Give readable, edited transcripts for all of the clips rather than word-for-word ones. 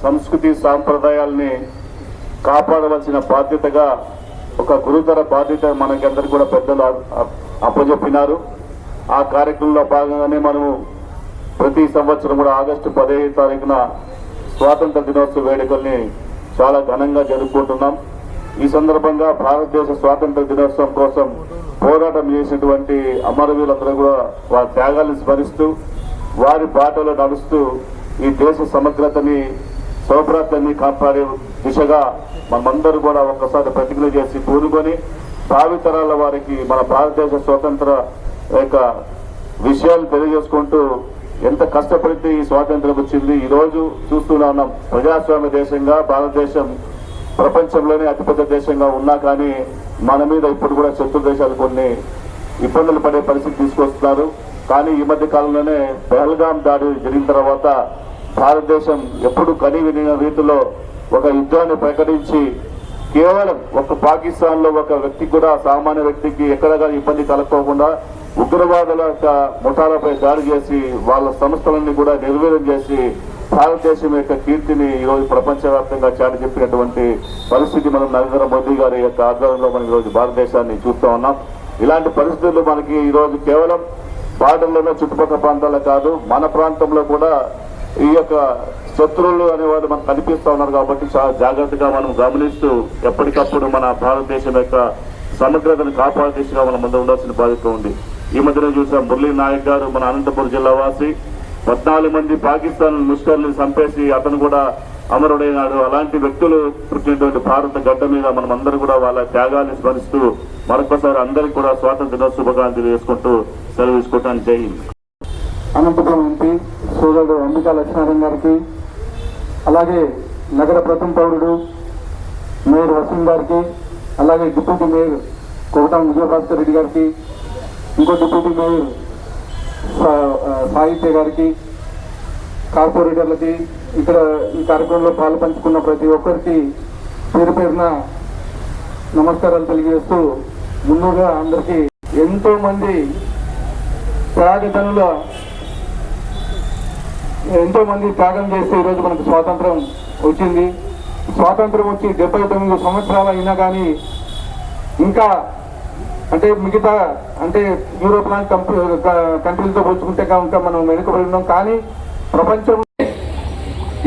సంస్కృతి సాంప్రదాయాల్ని కాపాడవలసిన బాధ్యతగా ఒక గురుతర బాధ్యత మనకందరికీ కూడా పెద్దలు అప్పచెప్పినారు. ఆ కార్యక్రమంలో భాగంగానే మనము ప్రతి సంవత్సరం కూడా ఆగస్టు 15వ తారీఖున స్వాతంత్ర దినోత్సవ వేడుకల్ని చాలా ఘనంగా జరుపుకుంటున్నాం. ఈ సందర్భంగా భారతదేశ స్వాతంత్ర దినోత్సవం కోసం పోరాటం చేసినటువంటి అమరవీరులందరూ కూడా వారి త్యాగాలను స్మరిస్తూ వారి బాటలో నడుస్తూ ఈ దేశ సమగ్రతని సౌభ్రాత్యాన్ని కాపాడే దిశగా మనమందరూ కూడా ఒక్కసారి ప్రతిజ్ఞ చేసి పూనుకొని భావితరాల వారికి మన భారతదేశ స్వాతంత్ర యొక్క విషయాలు తెలియజేసుకుంటూ ఎంత కష్టపడితే ఈ స్వాతంత్రం వచ్చింది. ఈరోజు చూస్తూనే ఉన్నాం, ప్రజాస్వామ్య దేశంగా భారతదేశం ప్రపంచంలోనే అతిపెద్ద దేశంగా ఉన్నా కానీ మన మీద ఇప్పుడు కూడా శత్రు దేశాలు కొన్ని ఇబ్బందులు పడే పరిస్థితి తీసుకొస్తున్నారు. కానీ ఈ మధ్య కాలంలోనే పహల్గాం దాడి జరిగిన తర్వాత భారతదేశం ఎప్పుడు కని విని రీతిలో ఒక యుద్ధాన్ని ప్రకటించి కేవలం ఒక పాకిస్తాన్ లో ఒక వ్యక్తి కూడా సామాన్య వ్యక్తికి ఎక్కడగా ఇబ్బంది కలగకోకుండా ఉగ్రవాదుల ముఠాలపై దాడి చేసి వాళ్ళ సంస్థలన్నీ కూడా నిర్వీర్యం చేసి భారతదేశం యొక్క కీర్తిని ఈరోజు ప్రపంచవ్యాప్తంగా చాటి చెప్పినటువంటి పరిస్థితి మనం నరేంద్ర మోదీ గారి యొక్క ఆధ్వర్యంలో మనం ఈరోజు భారతదేశాన్ని చూస్తూ ఉన్నాం. ఇలాంటి పరిస్థితులు మనకి ఈరోజు కేవలం బార్డర్లోనే చుట్టుపక్కల ప్రాంతాల్లో కాదు, మన ప్రాంతంలో కూడా ఈ యొక్క శత్రువులు అనేవాళ్ళు మనకు కనిపిస్తూ ఉన్నారు. కాబట్టి చాలా జాగ్రత్తగా మనం గమనిస్తూ ఎప్పటికప్పుడు మన భారతదేశం యొక్క సమగ్రతను కాపాడే దిశగా మన ముందు ఉండాల్సిన బాధ్యత ఉంది. ఈ మధ్యన చూసాం, మురళీ నాయక్ గారు మన అనంతపురం జిల్లా వాసి 14 మంది పాకిస్తాన్ ముష్కర్ని చంపేసి అతను కూడా అమరుడైనాడు. అలాంటి వ్యక్తులు పుట్టినటువంటి భారత గడ్డ మీద మనం అందరూ కూడా వాళ్ళ త్యాగాన్ని స్మరిస్తూ మరొకసారి అందరికీ కూడా స్వాతంత్ర దినోత్సవ శుభాకాంక్షలు చేసుకుంటూ సెలవు తీసుకోవటానికి జై హింద్. అనంతపురం ఎంపీ సోదరుడు అంబికా లక్ష్మీనారాయణ గారికి, అలాగే నగర ప్రథమ పౌరుడు మేయర్ వసీం గారికి, అలాగే డిప్యూటీ మేయర్ కోటం విజయభాస్కర్ రెడ్డి గారికి, ఇంకో డిప్యూటీ మేయర్ సాహిత్య గారికి, కార్పొరేటర్లకి, ఇక్కడ ఈ కార్యక్రమంలో పాలు పంచుకున్న ప్రతి ఒక్కరికి పేరు పేరున నమస్కారాలు తెలియజేస్తూ, ముందుగా అందరికీ ఎంతో మంది త్యాగం చేస్తే ఈరోజు మనకు స్వాతంత్రం వచ్చింది. స్వాతంత్రం వచ్చి 79 సంవత్సరాలు అయినా కానీ ఇంకా అంటే మిగతా అంటే యూరోప్ లాంటి కంట్రీలతో పోల్చుకుంటే ఇంకా మనం వెనుకబడి ఉన్నాం. కానీ ప్రపంచంలో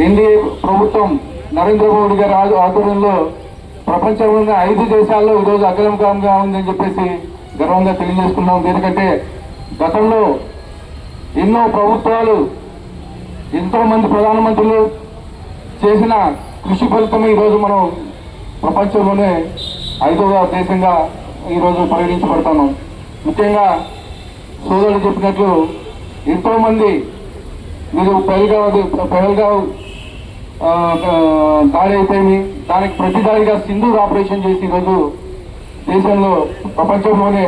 ఎన్డీఏ ప్రభుత్వం నరేంద్ర మోడీ గారి ఆధ్వర్యంలో ప్రపంచంలోని 5 దేశాల్లో ఈరోజు అగ్రగామిగా ఉందని చెప్పేసి గర్వంగా తెలియజేసుకున్నాం. ఎందుకంటే గతంలో ఎన్నో ప్రభుత్వాలు, ఎంతో మంది ప్రధానమంత్రులు చేసిన కృషి ఫలితమే ఈరోజు మనం ప్రపంచంలోనే 5వ దేశంగా ఈరోజు పరిగణించబడతాము. ముఖ్యంగా సోదరులు చెప్పినట్లు ఎంతో మంది మీరు పహల్గావ్ దాడి అయిపోయింది, దానికి ప్రతిదాడిగా సింధూర్ ఆపరేషన్ చేసి ఈరోజు దేశంలో ప్రపంచంలోనే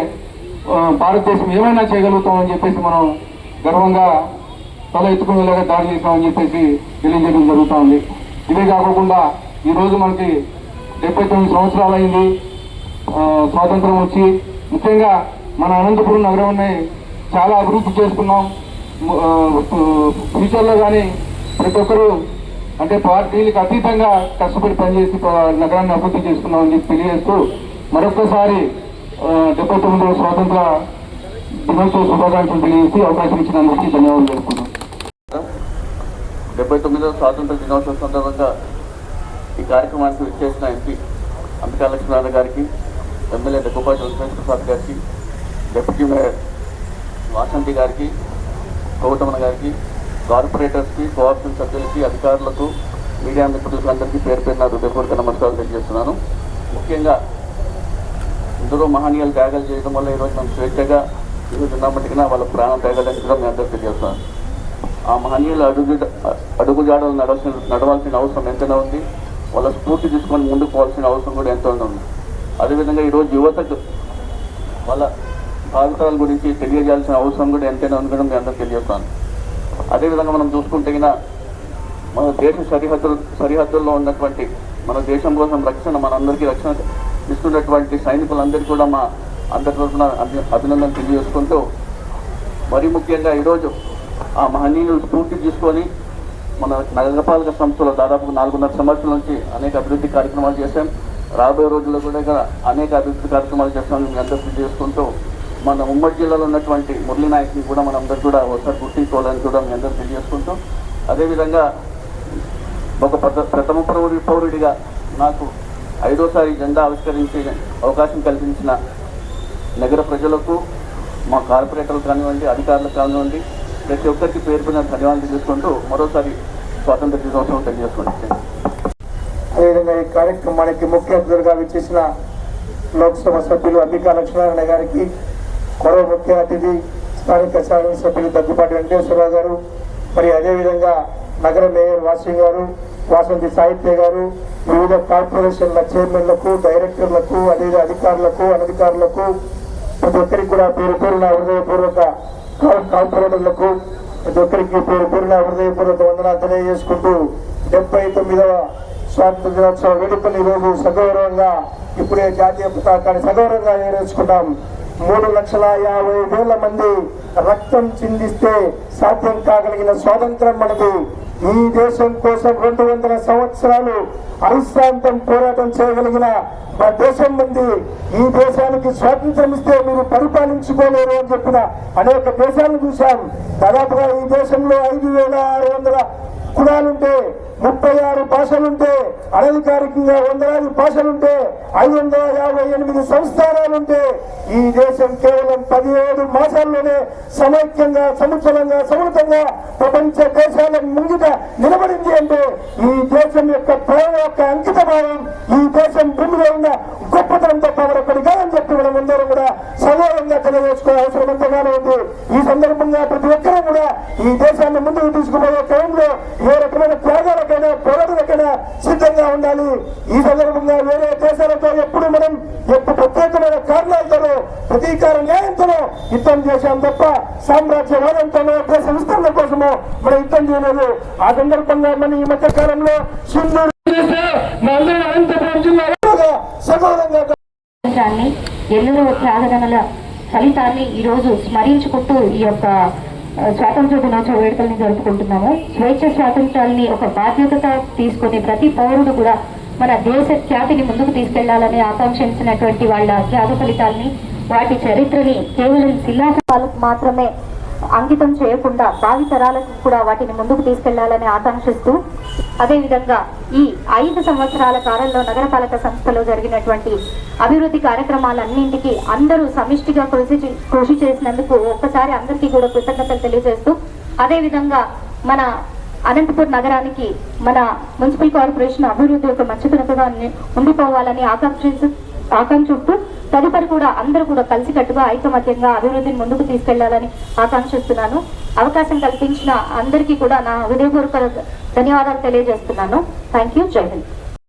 భారతదేశం ఏమైనా చేయగలుగుతామని చెప్పేసి మనం గర్వంగా తల ఎత్తుకునేలాగా దాడి చేస్తామని చెప్పేసి తెలియజేయడం జరుగుతూ ఉంది. ఇదే కాకుండా ఈరోజు మనకి 79 సంవత్సరాలు అయింది స్వాతంత్రం వచ్చి. ముఖ్యంగా మన అనంతపురం నగరాన్ని చాలా అభివృద్ధి చేసుకున్నాం. ఫ్యూచర్లో కానీ ప్రతి ఒక్కరూ అంటే పార్టీలకు అతీతంగా కష్టపడి పనిచేసి నగరాన్ని అభివృద్ధి చేసుకున్నామని చెప్పి తెలియజేస్తూ మరొకసారి 79వ స్వాతంత్ర దినోత్సవ శుభాకాంక్షలు తెలియజేసి అవకాశం ఇచ్చినందుకు ధన్యవాదాలు తెలుపుకుంటున్నాం. 79వ స్వాతంత్ర దినోత్సవం సందర్భంగా ఈ కార్యక్రమానికి విచ్చేసిన ఎంపీ అంబికా లక్ష్మీనారాయణ గారికి, ఎమ్మెల్యే దగ్గుపాటి వెంకటేశ్వర ప్రసాద్ గారికి, డిప్యూటీ మేయర్ వాసంతి గారికి, గౌతమన గారికి, కార్పొరేటర్స్కి, కోఆప్షన్ సభ్యులకి, అధికారులకు, మీడియా మిత్రులకు అందరికీ పేరు పేరున హృదయపూర్వక నమస్కారాలు తెలియజేస్తున్నాను. ముఖ్యంగా ఎందరో మహనీయులు త్యాగాలు చేయడం వల్ల ఈరోజు మనం స్వేచ్ఛగా ఈరోజు ఉన్నప్పటికీ వాళ్ళ ప్రాణం త్యాగాలని కూడా మేము అందరికీ తెలియజేస్తున్నాను. ఆ మహనీయులు అడుగుజాడలు నడవాల్సిన అవసరం ఎంతైనా ఉంది. వాళ్ళ స్ఫూర్తి తీసుకొని ముందుకు పోవాల్సిన అవసరం కూడా ఎంతో ఉంది. అదేవిధంగా ఈరోజు యువతకు వాళ్ళ భావితరాల గురించి తెలియజేయాల్సిన అవసరం కూడా ఎంతైనా ఉంది కూడా మేము అందరికీ తెలియజేస్తాను. అదేవిధంగా మనం చూసుకుంటే మన దేశ సరిహద్దుల్లో ఉన్నటువంటి మన దేశం కోసం రక్షణ, మనందరికీ రక్షణ ఇస్తున్నటువంటి సైనికులందరికీ కూడా మా అందరి తరఫున అభినందనలు తెలియజేసుకుంటూ, మరీ ముఖ్యంగా ఈరోజు ఆ మహనీయులు స్ఫూర్తి తీసుకొని మన నగరపాలక సంస్థలో దాదాపు 4.5 సంవత్సరాల నుంచి అనేక అభివృద్ధి కార్యక్రమాలు చేశాం. రాబోయే రోజుల్లో కూడా ఇంకా అనేక అభివృద్ధి కార్యక్రమాలు చేస్తామని మీ అందరికీ చేసుకుంటూ మన ఉమ్మడి జిల్లాలో ఉన్నటువంటి మురళీ నాయక్ని కూడా మన అందరూ కూడా ఒకసారి గుర్తించుకోవాలని కూడా మీ అందరూ తెలియజేసుకుంటూ, అదేవిధంగా ఒక ప్రథమ పౌరుడిగా నాకు 5వసారి జెండా ఆవిష్కరించే అవకాశం కల్పించిన నగర ప్రజలకు, మా కార్పొరేటర్లు కానివ్వండి, అధికారులకు కానివ్వండి, ప్రతి ఒక్కరికి పేరు పైన ధన్యవాదాలు తెలుసుకుంటూ మరోసారి స్వాతంత్ర దినోత్సవం తెలియజేసుకుంటాను. అదేవిధంగా ఈ కార్యక్రమానికి ముఖ్య అతిథులుగా విచ్చేసిన లోక్సభ సభ్యులు అంబికా లక్ష్మీనారాయణ గారికి, మరో ముఖ్య అతిథి స్థానిక శాసనసభ్యులు దగ్గుపాటి వెంకటేశ్వరరావు గారు, మరి అదేవిధంగా నగర మేయర్ వాసి గారు, వాసంతి సాహిత్య గారు, వివిధ కార్పొరేషన్ల చైర్మన్లకు, డైరెక్టర్లకు, అదేవిధ అధికారులకు, అనధికారులకు, ప్రతి ఒక్కరికి కూడా పేరు పేరున హృదయపూర్వక కార్పొరేటర్లకు ప్రతి ఒక్కరికి పేరు పేరున హృదయపూర్వక వందనాలు తెలియజేసుకుంటూ 79వ స్వాతంత్ర దినోత్సవ వేడుకలు ఈరోజు సగౌరవంగా ఇప్పుడే జాతీయ పతాకాన్ని సగౌరవంగా ఎగరేసుకున్నాం. 3,50,000 మంది రక్తం చిందిస్తే సాధ్యం కాగలిగిన స్వాతంత్రం మనది. ఈ దేశం కోసం 200 సంవత్సరాలు అవిశ్రాంతం పోరాటం చేయగలిగిన మా దేశం మంది. ఈ దేశానికి స్వాతంత్రం ఇస్తే మీరు పరిపాలించుకోలేరు అని చెప్పిన అనేక దేశాలను చూశాం. దాదాపుగా ఈ దేశంలో 5,600 కులాలుంటే, 36 భాషలుంటే, అనధికారికంగా 100 భాషలుంటే, 558 సంస్థానాలుంటే, ఈ దేశం కేవలం 17 మాసాల్లోనే సమైక్యంగా, సముచలంగా, సమృద్ధంగా ప్రపంచ దేశాల ముంగిట నిలబడింది. అంటే ఈ దేశం యొక్క ప్రేమ యొక్క అంకితభావం, ఈ దేశం భూమిలో ఉన్న గొప్పతనం తప్ప మరొకటి కాదని చెప్పి మనం అందరం కూడా సగౌరవంగా తెలియజేసుకోవడం అవసరం ఎంతగానో ఉంది. ఈ సందర్భంగా ప్రతి ఒక్కరూ కూడా ఈ దేశాన్ని ముందుకు తీసుకుపోయే క్రమంలో ఏ రకమైన త్యాగాలకైనా, పోరాటాలకైనా సిద్ధంగా ఉండాలి. ఈ సందర్భంగా వేరే దేశాలతో ఎప్పుడు మనం ప్రత్యేకమైన కారణాలతోనో, ప్రతీకార న్యాయంతోనో యుద్ధం చేశాం తప్ప సామ్రాజ్యవాదంతోనో, దేశ విస్తరణ కోసమో మనం యుద్ధం చేయలేదు. ఆ సందర్భంగా మనం ఈ మధ్య కాలంలో సింధూరు అనంతపురం జిల్లా సగౌరవంగా ఎన్నో త్యాగదనల ఫలితాన్ని ఈరోజు స్మరించుకుంటూ ఈ యొక్క స్వాతంత్ర దినోత్సవ వేడుకల్ని జరుపుకుంటున్నాము. స్వేచ్ఛ స్వాతంత్రాన్ని ఒక బాధ్యతగా తీసుకుని ప్రతి పౌరుడు కూడా మన దేశ ఖ్యాతిని ముందుకు తీసుకెళ్లాలని ఆకాంక్షించినటువంటి వాళ్ళ త్యాగ ఫలితాల్ని, వాటి చరిత్రని కేవలం శిలాశాలకు మాత్రమే అంకితం చేయకుండా భావితరాలకు కూడా వాటిని ముందుకు తీసుకెళ్లాలని ఆకాంక్షిస్తూ, అదేవిధంగా ఈ 5 సంవత్సరాల కాలంలో నగరపాలక సంస్థలో జరిగినటువంటి అభివృద్ధి కార్యక్రమాలన్నింటికీ అందరూ సమిష్టిగా కృషి చేసినందుకు ఒక్కసారి అందరికీ కూడా కృతజ్ఞతలు తెలియజేస్తూ, అదేవిధంగా మన అనంతపూర్ నగరానికి మన మున్సిపల్ కార్పొరేషన్ అభివృద్ధి ఒక మంచితనతగా ఉండిపోవాలని ఆకాంక్షిస్తూ తదుపరి కూడా అందరూ కూడా కలిసికట్టుగా ఐకమత్యంగా అభివృద్ధిని ముందుకు తీసుకెళ్లాలని ఆకాంక్షిస్తున్నాను. అవకాశం కల్పించిన అందరికీ కూడా నా హృదయపూర్వక ధన్యవాదాలు తెలియజేస్తున్నాను. Thank you. జై హింద్.